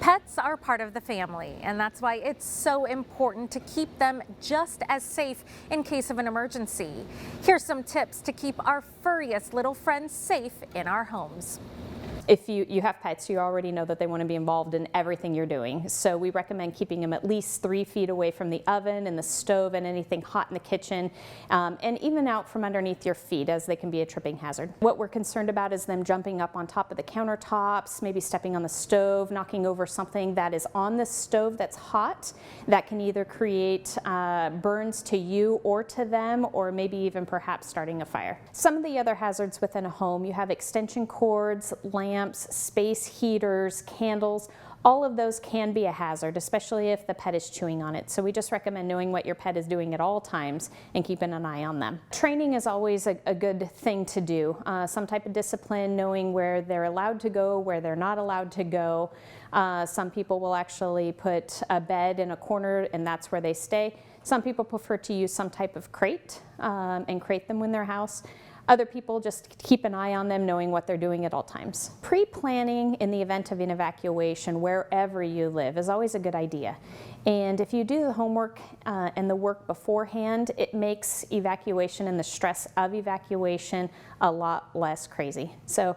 Pets are part of the family, and that's why it's so important to keep them just as safe in case of an emergency. Here's some tips to keep our furriest little friends safe in our homes. If you have pets, you already know that they want to be involved in everything you're doing. So we recommend keeping them at least 3 feet away from the oven and the stove and anything hot in the kitchen, and even out from underneath your feet, as they can be a tripping hazard. What we're concerned about is them jumping up on top of the countertops, maybe stepping on the stove, knocking over something that is on the stove that's hot. That can either create burns to you or to them, or maybe even perhaps starting a fire. Some of the other hazards within a home, you have extension cords, lamps, space heaters, candles. All of those can be a hazard, especially if the pet is chewing on it. So we just recommend knowing what your pet is doing at all times and keeping an eye on them. Training is always a good thing to do. Some type of discipline, knowing where they're allowed to go, where they're not allowed to go. Some people will actually put a bed in a corner and that's where they stay. Some people prefer to use some type of crate and crate them in their house. Other people just keep an eye on them, knowing what they're doing at all times. Pre-planning in the event of an evacuation wherever you live is always a good idea. And if you do the homework and the work beforehand, it makes evacuation and the stress of evacuation a lot less crazy. So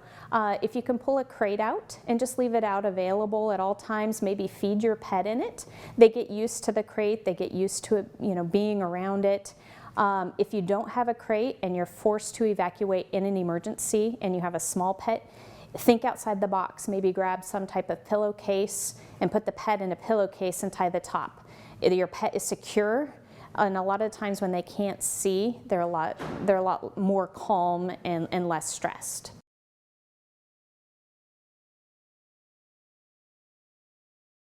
if you can pull a crate out and just leave it out available at all times, maybe feed your pet in it. They get used to the crate, they get used to it, being around it. If you don't have a crate and you're forced to evacuate in an emergency and you have a small pet, think outside the box. Maybe grab some type of pillowcase and put the pet in a pillowcase and tie the top. Either your pet is secure, and a lot of times when they can't see, they're a lot more calm and less stressed.